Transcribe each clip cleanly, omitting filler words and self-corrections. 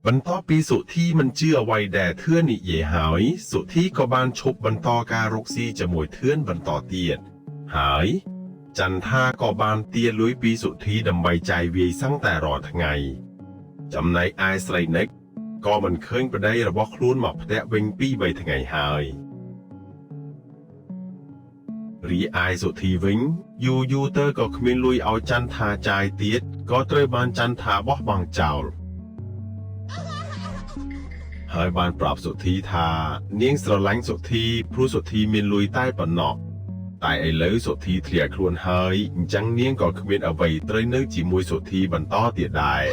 បន្ទាប់ពីសុធីមិនជឿអ្វីដែលធឿននិយាយហើយសុធីក៏បានឈប់បន្តការរកស៊ីជាមួយធឿនបន្តទៀតហើយចន្ទថាក៏បានទារលុយពីសុធីដើម្បីចាយវាយសឹងតែរាល់ថ្ងៃចំណែកឯស្រីនិចក៏មិនឃើញប្តីរបស់ខ្លួនមកផ្ទះវិញពី3ថ្ងៃហើយរីឯសុធីវិញយូរទៅក៏គ្មានលុយឲ្យចន្ទថាចាយទៀតក៏ត្រូវបានចន្ទថាបោះបង់ចោលហើយបានប្រាប់សុធីថានាងស្រឡាញ់សុធីព្រោះសុធីមានលុយតែប៉ុណ្ណោះតែឥឡូវសុធីធ្លាក់ខ្លួនហើយអញ្ចឹងនាងក៏គ្មានអ្វីត្រូវនៅជាមួយសុធីបន្តទៀតដែរ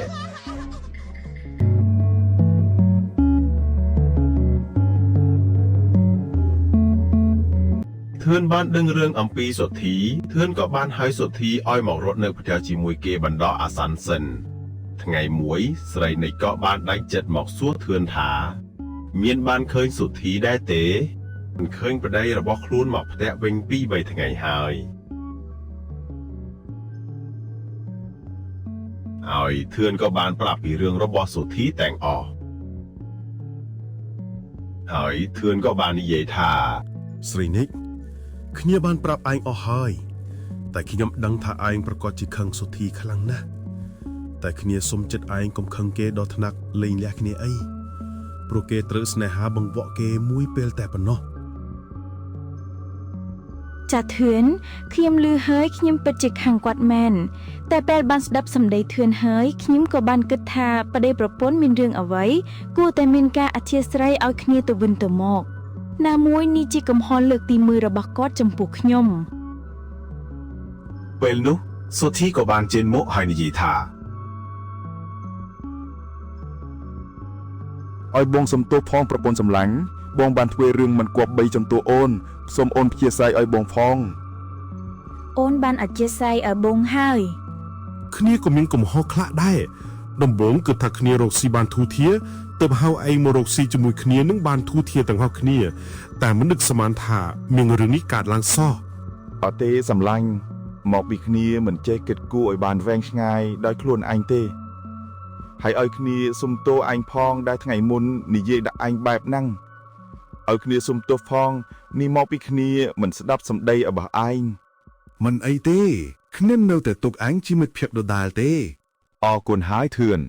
ធឿនបានដឹងរឿងអំពីសុធីធឿនក៏បានហៅសុធីឲ្យមករត់នៅផ្ទះជាមួយគេបណ្ដោះអាសន្នសិនថ្ងៃមួយស្រីនិចក៏បានដាច់ចិត្តមកសួរធឿនថាមានបានឃើញសុធីដែរទេមិនឃើញប្តីរបស់ខ្លួនមកផ្ទះវិញពី3ថ្ងៃហើយហើយធឿនក៏បានប្រាប់ពីរឿងរបស់សុធីទាំងអស់ហើយធឿនក៏បាននិយាយថាស្រីនិចខ្ញុំបានប្រាប់ឯងអស់ហើយតែខ្ញុំដឹងថាឯងប្រកាសជាខឹងសុធីខ្លាំងណាស់តែគ្នាសុំចិត្តឯងកុំខឹងគេដល់ថ្នាក់លែងលះគ្នាអីព្រោះគេត្រូវស្នេហាបង្វក់គេមួយពេលតែប៉ុណ្ណោះចាធឿនខ្ញុំឮហើយខ្ញុំពិតជាខឹងគាត់មែនតែពេលបានស្ដាប់សម្ដីធឿនហើយខ្ញុំក៏បានគិតថាប្តីប្រពន្ធមានរឿងអ្វីគួរតែមានការអធិស្ឋានឲ្យគ្នាទៅវិញទៅមកណាមួយនេះជាកំហុសលើកទី1របស់គាត់ចំពោះខ្ញុំពេលនោះសុធីក៏បានចេញមកហើយនិយាយថាឲ្យបងសំទោសផងប្រពន្ធសម្លាញ់បងបានធ្វើរឿងមិនគប្បីចំពោះអូនសូមអូនព្យាសាយឲ្យបងផងអូនបានអធិស្ឋានឲ្យបងហើយគ្នាក៏មានកំហុសខ្លះដែរដំបូងគឺថាគ្នារកស៊ីបានធូរធារទើបហៅឯងមករកស៊ីជាមួយគ្នានឹងបានធូរធារទាំងអស់គ្នាតែមិននឹកស្មានថាមានរឿងនេះកើតឡើងសោះអត់ទេសម្លាញ់មកពីគ្នាមិនចេះគិតគូរឲ្យបានវែងឆ្ងាយដោយខ្លួនឯងទេហើយឲ្យគ្នាសុំទោសឯងផងដែលថ្ងៃមុននិយាយដាក់ឯងបែបហ្នឹងឲ្យគ្នាសុំទោសផងនេះមកពីគ្នាមិនស្ដាប់សម្ដីរបស់ឯងមិនអីទេខ្ញុំនៅតែទុកឯងជាមិត្តភក្តិដដែលទេអរគុណហើយធឿន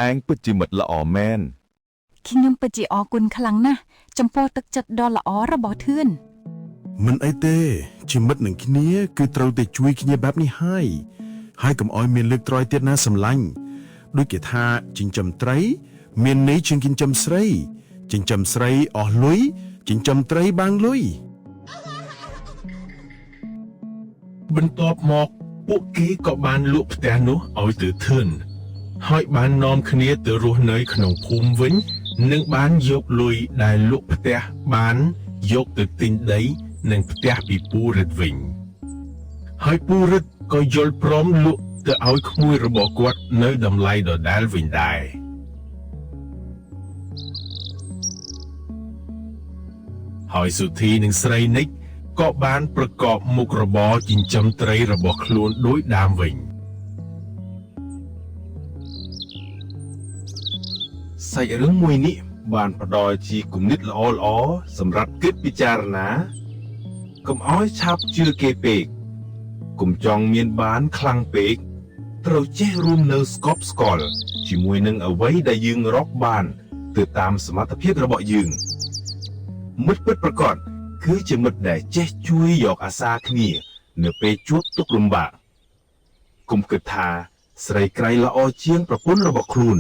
ឯងពិតជាមិត្តល្អមែនខ្ញុំពិតជាអរគុណខ្លាំងណាស់ចំពោះទឹកចិត្តដ៏ល្អរបស់ធឿនមិនអីទេជាមិត្តនឹងគ្នាគឺត្រូវតែជួយគ្នាបែបនេះហើយកុំឲ្យមានលើកត្រយទៀតណាសម្លាញ់ដូចគេថាចិញ្ចឹមត្រីមានន័យជាងចិញ្ចឹមស្រីចិញ្ចឹមស្រីអស់លុយចិញ្ចឹមត្រីបានលុយបន្ទាប់មកពួកគេក៏បានលក់ផ្ទះនោះឲ្យទៅធឿនហើយបាននាំគ្នាទៅរស់នៅក្នុងភូមិវិញនិងបានយកលុយដែលលក់ផ្ទះបានយកទៅទិញដីនិងផ្ទះពីពូរិទ្ធវិញហើយពូរិទ្ធក៏យល់ព្រមលក់ទៅឲ្យក្មួយរបស់គាត់នៅតម្លៃដដែលវិញដែរហើយសុធីនិងស្រីនិចក៏បានប្រកបមុខរបរចិញ្ចឹមត្រីរបស់ខ្លួនដូចដើមវិញសាច់រឿងមួយនេះបានផ្ដល់ជាគំនិតល្អៗសម្រាប់គិតពិចារណាកុំឲ្យឆាប់ជឿគេពេកកុំចង់មានបានខ្លាំងពេកត្រូវចេះរួមនៅស្កប់ស្កល់ជាមួយនឹងអ្វីដែលយើងរកបានទៅតាមសមត្ថភាពរបស់យើងមិត្តពិតប្រាកដគឺជាមិត្តដែលចេះជួយយកអាសាគ្នានៅពេលជួបទុក្ខលំបាកកុំគិតថាស្រីក្រៃល្អជាងប្រពន្ធរបស់ខ្លួន